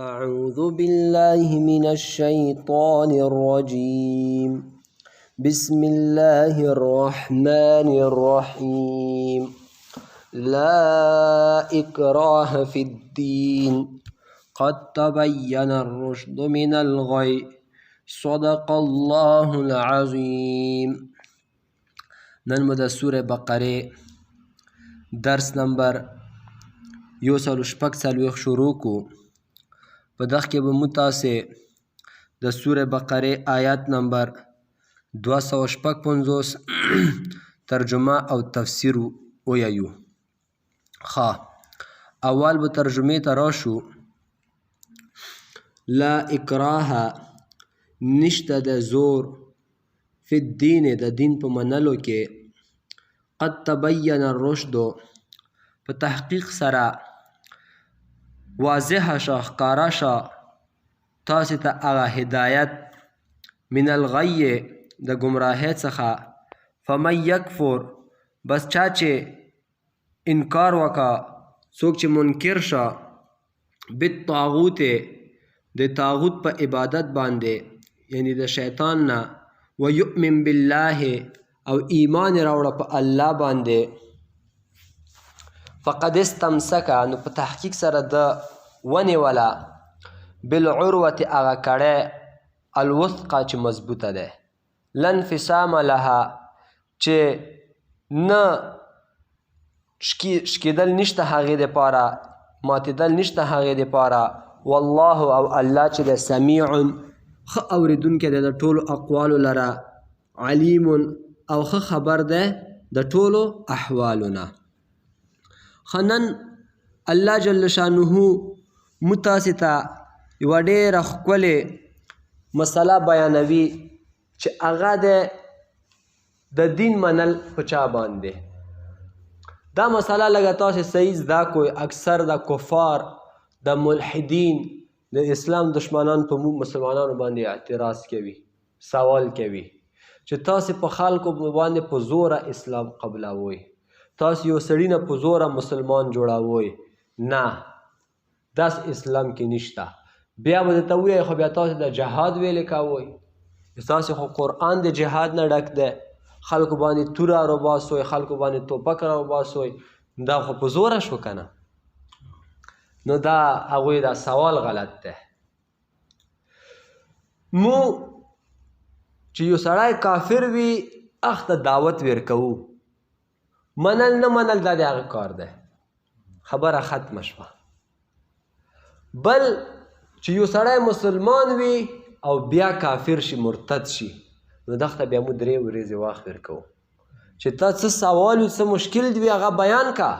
أعوذ بالله من الشيطان الرجيم بسم الله الرحمن الرحيم لا إكراه في الدين قد تبين الرشد من الغي صدق الله العظيم. نن مو د سوره بقره درس نمبر 146 شروع کو. په دغه کې به موږ تاسې د سوره بقره آیات نمبر 255 ترجمه او تفسیر ویایو. اول به ترجمه ته راشو. لا اکراه نشته د زور فی الدین د دین په منلو کې قد تبین الرشد په تحقیق سره واضح شه ښکاره شه تاسې ته هغه هدایت من الغی د ګمراهۍ څخه. فمن یکفر بس چا چې انکار وکړه څوک چې منکر شه بالطاغوت د طاغوت په عبادت باندې یعنی د شیطان نه ویؤمن بالله او ایمان راوړه په الله باندې فقد استمسک نو په تحقیق سره د ونیوله بالعروة هغه کړی الوثقه چې مضبوطه ده لا انفصام لها چې نه شکېدل نشته هغې دپاره ماتېدل نشته هغې دپاره. والله او الله چې د سمیع ښه اورېدونکی دی د ټولو اقوالو لره علیم او ښه خبر دی د ټولو احوالو نه. نن الله جل شانه موږ تاسې ته یوه ډېره ښکلې مسله بیانوي چې هغه د دین منل په چا باندې. دا مسله لږه تاسې صحیح زده کوئ. اکثر د کفار د ملحدین د اسلام دشمنان په موږ مسلمانانو باندې اعتراض کوي سوال کوي چې تاسې په خلکو باندې په زوره اسلام قبلوئ تاسې یو سړي نه په زوره مسلمان جوړوئ. نه داس اسلام کې نشته. بیا به درته ووایي خو بیا تاسې د جهاد ویلې کوئ تاسې خو قرآن د جهاد نه ډک دی خلکو باندې توره راوباسوئ خلکو باندې توپک راوباسوئ دا خو په زوره شو که نه. نو دا هغوی دا سوال غلط دی. مو چې یو سړی کافر وي هغه ته دعوت ورکوو منل نه منل دا د هغه کار دی خبره ختمه شوه. بل چې یو سړی مسلمان وي او بیا کافر شي مرتد شي نو دغه ته بیا موږ 3 ورځې وخت ورکوو چې تا څه سوال وي څه مشکل دی هغه بیان کا.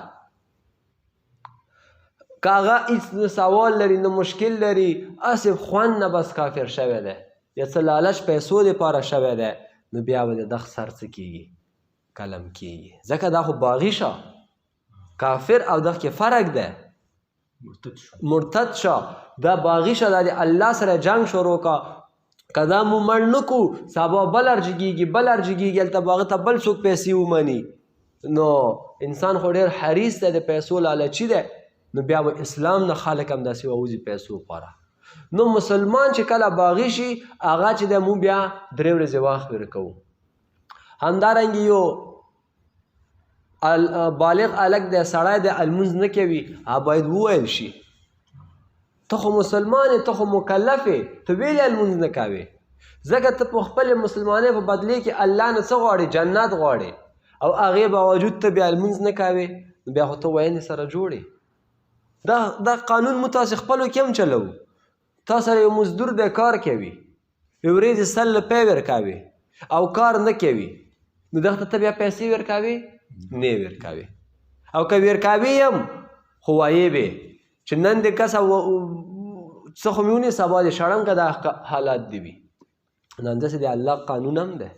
که هغه هېڅ نه سوال لري نه مشکل لري هسې خوند نه بس کافر شوی دی یا څه لالچ پیسو دپاره شوی دی نو بیا به د دغه سر څه کېږي قلم کېږي ځکه دا خو باغي شه کافر او دغه کې فرق دی. مرتد شه دا باغي شه دا د الله سره جنگ شروع کا که دا مو مړ نه کړو سبا بل ارجګېږي بل ارجګېږي هلته به هغه ته بل څوک پیسې ومني نو انسان خو ډېر حریص دی د پیسو لالچي دی نو بیا به اسلام نه خلک همداسې ووځي پیسو لپاره. نو مسلمان چې کله باغي شي هغه چې دی مو بیا 3 ورځې وخت ورکوو. همدارنګې یو بالغ هلک دی سړی دی المونځ نه کوي هغه باید وویل شي ته خو مسلمان یې ته خو مکلف یې ته ویلې المونځ نه کوې ځکه ته په خپلې مسلمانۍ په بدلې کې الله نه څه غواړې جنت غواړې او هغې باوجود ته بیا المونځ نه کوې نو بیا خو ته ویلې سره جوړې. دا قانون مو تاسې خپلو کې هم چلوو. تا سره یو مزدور دی کار کوي یو ورځې 100 روپۍ ورکوي او کار نه کوي نو دغه ته بیا پیسې ورکوي نه ورکوي او که ورکوي هم خو وایې به چې نن د کسه څه خو مې ونې سبا د شړم که دا حالات دي وي نو همداسې د الله قانون هم دی.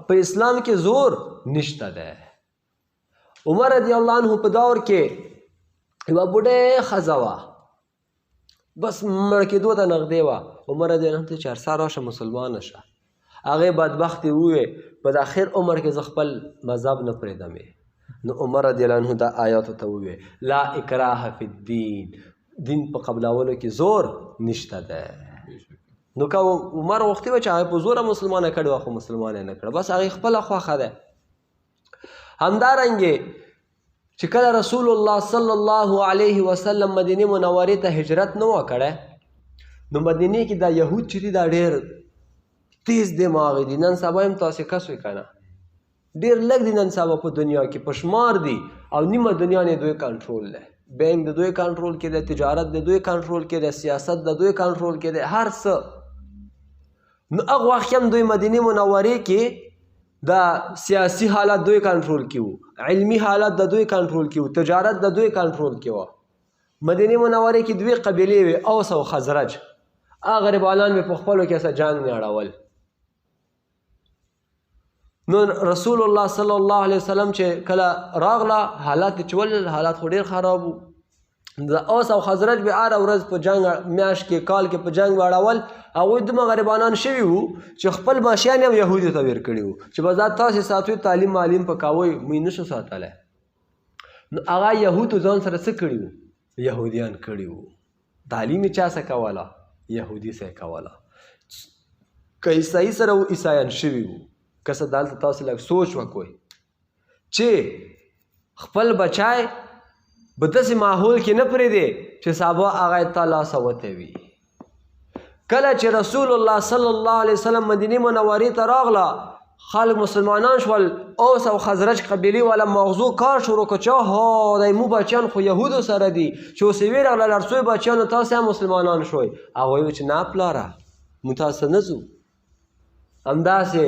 په اسلام کې زور نشته دی. عمر رضی الله عنه په دور کې یوه بوډۍ ښځه وه بس مړ کېدو ته نږدې وه. عمر رضی الله عنه ته چې هرڅه راشه مسلمانه شه هغې بدبختې ووې په د اخر عمر کې زه خپل مذهب نه پرېږدم. نو عمر رضی الله عنه دا آیاتو ته وویل لا اکراه فی الدین دین په قبلولو کې زور نشته ده. نو که عمر وختي وه چې هغه په زوره مسلمانه کړې وه خو مسلمانه یې نه کړه، بس هغې خپله خوښه ده. همدارنګې چې کله رسول الله صلی الله علیه وسلم مدینې منورې ته هجرت نه وه کړی، نو مدینې کې دا یهود چې دي دا ډېر تیز دماغې دي. نن سبا هم تاسې کس وي که نه، ډېر لږ دي نن سبا په دنیا کې، په شمار دي او نیمه دنیا نه دوی کنټرول دی. بینک د دوی کنټرول کې دی، تجارت د دوی کنټرول کې دی، سیاست د دوی کنټرول کې دی، هر څه. نو هغه وخت هم دوی مدینې منورې کې دا سیاسي حالت دوی کنټرول کې وو، علمي حالت د دوی کنټرول کې وو، تجارت د دوی کنټرول کې وه. مدینې منورې کې دوی قبیلې وې، اوس او خزرج. هغه غریبانان مې په خپلو کې څه جنګ نه اړول. نو رسول الله صلی الله علیه وسلم چې کله راغله حالات چې ولل حالات خو ډېر خراب وو. د اوس او خزرج به هره ورځ په جنګ میاشت کې کال کې په جنګ واړول. هغوی دومره غریبانان شوي وو چې خپل ماشیان هم یهودیو ته ویر کړي وو چې به دا تاسې ساتوئ تعلیم معلیم په کوئ موږ نشو ساتلی. نو هغه یهودو ځان سره څه کړي وو؟ یهودیان کړي وو. تعلیم یې چا څه کوله؟ یهودي څه یې کوله. که عیسایي سره و عیسایان شوي وو. که څه دلته تاسو لږ سوچ وکړئ چې خپل بچای به داسې ماحول کې نه پرېږدي چې سبا هغه یې تا لاسه وتی وي. کله چې رسول الله صلی الله علیه وسلم مدینې منورې ته راغله، خلک مسلمانان شول، اوس او خزرج قبیلې والا مغزو کار شروع کړ چې ها دی مو بچیان خو یهودو سره دي، چې اوس یې ویې راغله لړسوی بچیانو تاسې هم مسلمانان شوئ. هغوی ویل چې نه پلاره موږ تاسو نه ځو. همداسې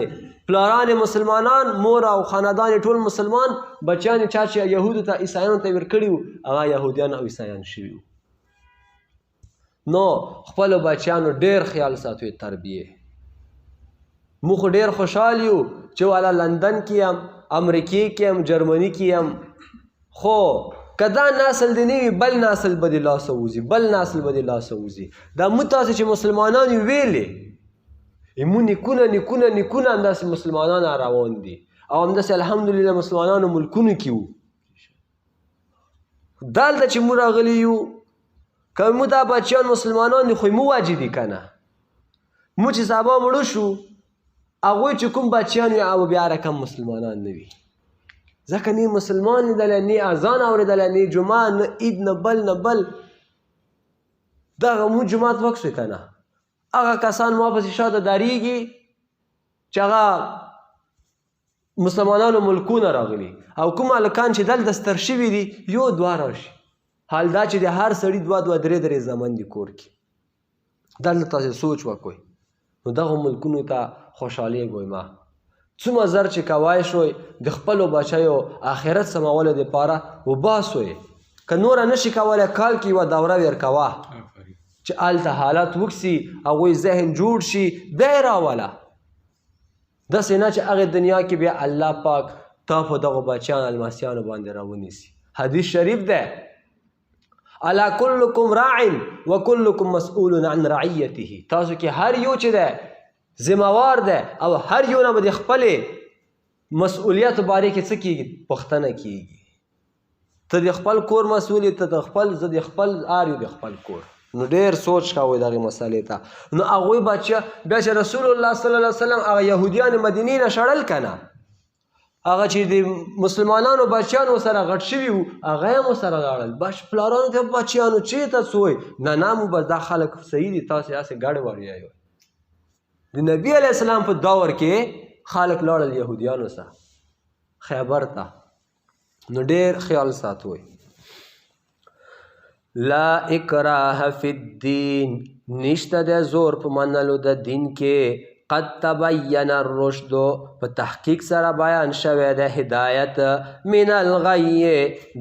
پلاران مسلمانان، مور او خاندان ټول مسلمان، بچیان چا چې یهودو ته عیسایانو ته ور کړي وو هغه یهودیان او عیسایان شوي وو. نو خپلو بچیانو ډېر خیال ساتوي تربیې. موږ خو ډېر خوشحال یو چې والا لندن کې یم، امریکې کې یم، جرمني کې یم، خو که دا نسل دې نه وي بل نسل به دې لاسه وځي، بل نسل به دې لاسه وځي. دا موږ تاسې چې مسلمانان یو ویلې مو نیکونه نیکونه نیکونه همداسې مسلمانان روان دي او همداسې الحمدلله مسلمانانو ملکونو کې وو. دلته چې موږ راغلي یو که موږ دا بچیان مسلمانان دي خو یې مو واجب دي که نه. موږ چې سبا مړه شو هغوی چې کوم بچیان وي هغه بیا رقم مسلمانان نه وي، ځکه نه مسلمان لیدلی، نه اذان اورېدلی، نه جمعه، نه عید، نه بل نه بل. دغه موږ جومات وکړو که نه. هغه کسان ما پسې شاته دریږي چې هغه مسلمانانو ملکونه راغلي او کوم هلکان چې دلته ستر شوي دي یو دوه راشي. حال دا چې د هر سړي دوه دوه درې درې زامن دي کور کې. دلته تاسې سوچ وکړئ. نو دغو ملکونو ته خوشحالېږئ. ما څومره زر چې کوای شوئ د خپلو بچیو آخرت سمولو دپاره وباسئ. که نوره نشي کولی کال کې یوه دوره ورکوه چې هلته حالات وکسي، هغوی ذهن جوړ شي، بیا یې راوله. داسې نه چې هغې دنیا کې بیا الله پاک تا په دغو بچیان الماسیانو باندې راونیسي. حدیث شریف دی الا کلکم راع وکلکم مسئول عن رعیته. تاسو کې هر یو چې دی ذمہوار دی او هر یو نه به د خپلې مسؤلیت بارے کې څه کېږي؟ پوښتنه کېږي. ته د خپل کور مسؤل یې، ته د خپل، زه د خپل، هر یو د خپل کور. نو ډېر سوچ کوئ دغې مسئلې ته. نو هغوی بچه بیا چې رسول الله صلی الله علیه وسلم هغه یهودیان مدینې نه شړل که نه، هغه چې د مسلمانانو بچیانو سره غټ شوي وو هغه یې هم ورسره لاړل. پلارانو ته بچیانو چېرته څوی؟ نه نه موږ بس دا خلک صحیح دي، تاسې هسې ګډ وړیا یو. د نبي علیه السلام په دور کې خلک لاړل یهودیانو سره خیبر ته. نو ډېر خیال ساتوئ. لا اکراه فی الدین، نشته د زور په منلو د دین کې. قد تبین الرشد، په تحقیق سره بیان شوی د هدایت، من الغی،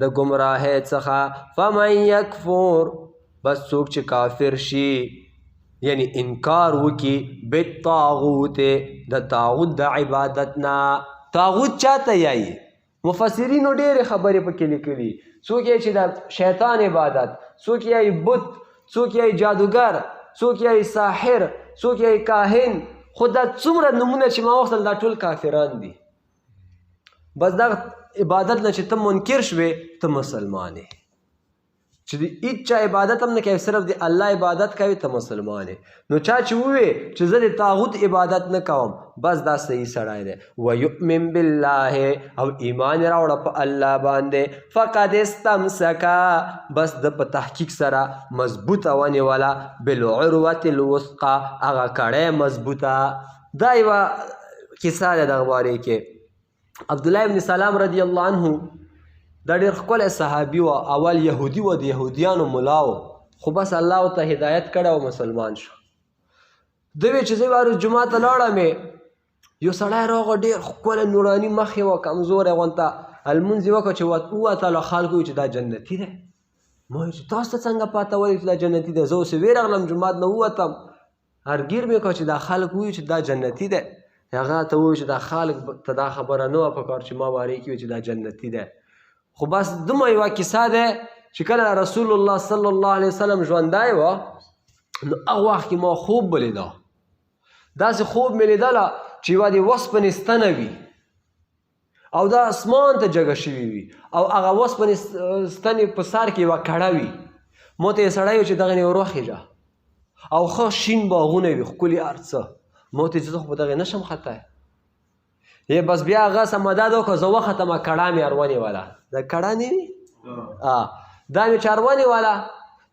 د گمراهۍ څخه. فمن یکفر، بس څوک چې کافر شي یعنی انکار وکي، بالطاغوت، د طاغوت د عبادت نه. طاغوت چاته یایي؟ مفسرینو ډېرې خبرې پکې لیکلي. څوک یې چې د شیطان عبادت، څوک یې بت، څوک یې جادوګر، څوک یې ساحر، څوک یې کاهن. خو دا څومره نمونه چې ما وختل دا ټول کافران دي. بس دا عبادت نه چې ته منکر شوې ته مسلمان یې. چې د هیڅ چا عبادت هم نه کوي، صرف د الله عبادت کوي، ته مسلمان یې. نو چا چې ووایي چې زه د طاغوت عبادت نه کوم، بس دا صحیح سړی دی. ویؤمن بالله، او ایمان یې راوړه په الله باندې، فقد استمسک، بس د په تحقیق سره مضبوطه ونیوله، بالعروة الوثقی، هغه کړی مضبوطه. دا یوه کیسه ده دغه بارې کې. عبدالله ابن سلام رضی الله عنه دا ډېر ښکلی صحابي و. اول یهودي و، د یهودیانو ملا و، خو بس الله ورته هدایت کړی او مسلمان شو. ده وی چې زه وارو جمعه ته لاړم، یو سړی راغی ډېر ښکلی نوراني مخ یې وه، کمزوری غونته، لمونځ یې وکړه چې ووتلو، خلکو وایي چې دا جنتي دی. ما وایي چې تاسو ته څنګه پته ولګي چې دا جنتي دی؟ زه اوس یې ویرغلم، جومات نه ووتم، هرګیر مې وکړه چې دا خلک وایي چې دا جنتي دی. هغه ته ووایي چې دا خلک ته دا خبره نه وه پکار چې ما بارې کې وایي چې دا جنتي دی. خو بس دومره یوه کیسه ده چې کله رسول الله صلی الله علیه وسلم ژوندی و، نو هغه وخت کې ما خوب ولیده. داسې خوب مې لیدله چې یوه د وسپنې ستنه وي او دا اسمان ته جګه شوي وي، او هغه وسپنې ستنې په سر کې یوه کړه وي. ما ته یې سړی وي چې دغه نه وروخېږه، او ښه شین باغونه وي، ښکلي هر څه. ما ته یې زه خو په دغې نشم ختی. بس بیا هغه سمداد وکړه، زه وختمه، کړه مې ونیوله. دا کړه نه وي، دا مې چې ونیوله،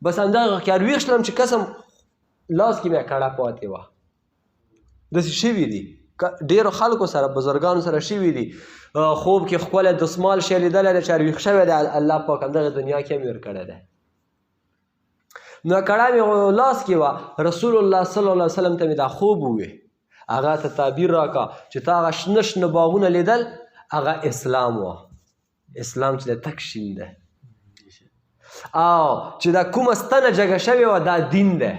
بس همدغه کې ویښ شلم چې قسم لاس کې مې کړه پاتې وه. داسې شوي دي ډېرو خلکو سره، بزرګانو سره شوي دي. خوب کې ښکلی دسمال شی لیدلی دی چې ویښ شوی دی، الله پاک همدغه دنیا کې هم یې ورکړی دی. نو کړه مې لاس کې وه، رسول الله صلی الله علیه وسلم ته مې دا خوب ووی، هغه ته تعبیر راکړه چې تا هغه شنه شنه باغونه لیدل، هغه اسلام و. اسلام چې د تک شین دی، او چې دا کومه ستنه جګه شوې وه دا دین دی،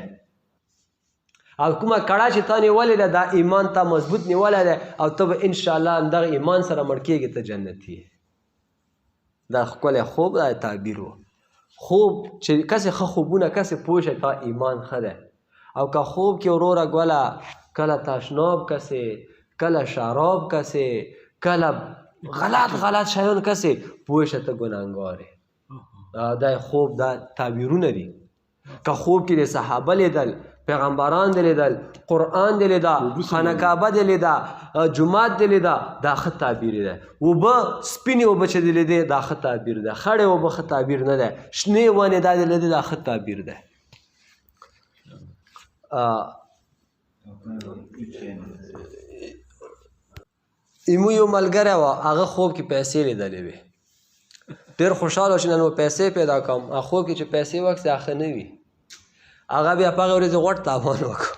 او کومه کړه چې تا نیولې ده دا ایمان تا مضبوط نیولی دی، او ته به انشاءالله همدغه ایمان سره مړ کېږې، ته جنتي یې. دا ښکلی خوب دا تعبیر و. خوب چې کسې ښه خوبونه کسې پوه شي تا ایمان ښه دی. او که خوب کې وروره ګوله کله تشناب کسې، کله شراب کسې، کله غلط شیان کسې، پوه شه ته ګناهګار یې. دا خوب دا تعبیرونه دي. که خوب کې د صحابه لیدل، پیغمبران دی لیدل، قرآن دی لیده، خانه کعبه دی لیده، جومات دی لیده، دا ښه تعبیر دی. اوبه سپینې اوبه چې دی لیدې دا ښه تعبیر دی. خړې اوبه ښه تعبیر نه دی. شنې ونې دا دی لیدې دا ښه تعبیر دی. ایمو یو ملګری و، هغه خوب کې پیسې لیدلې وې، ډېر خوشحاله و چې نن به پیسې پیدا کړم. هغه خوب کې چې پیسې وکړې هغه ښه نه وي. هغه بیا په هغې ورځې غوټ تاوان وکړو.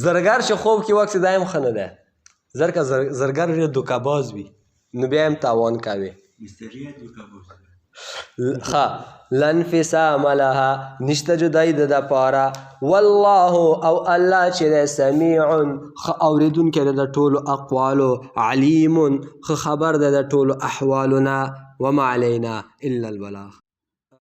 زرګر چې خوب کې وکړې دا هم ښه نه دی. زرګر ډېر دوکه‌باز وي، نو بیا هم تاوان کوي. لا انفصام لها، نشته جدایي د ده پاره. والله، او الله چې دی سمیع، ښه اورېدونکی دی د ټولو اقوالو، علیم، ښه خبر دی د ټولو احوالو نه. وما علینا الا البلاغ.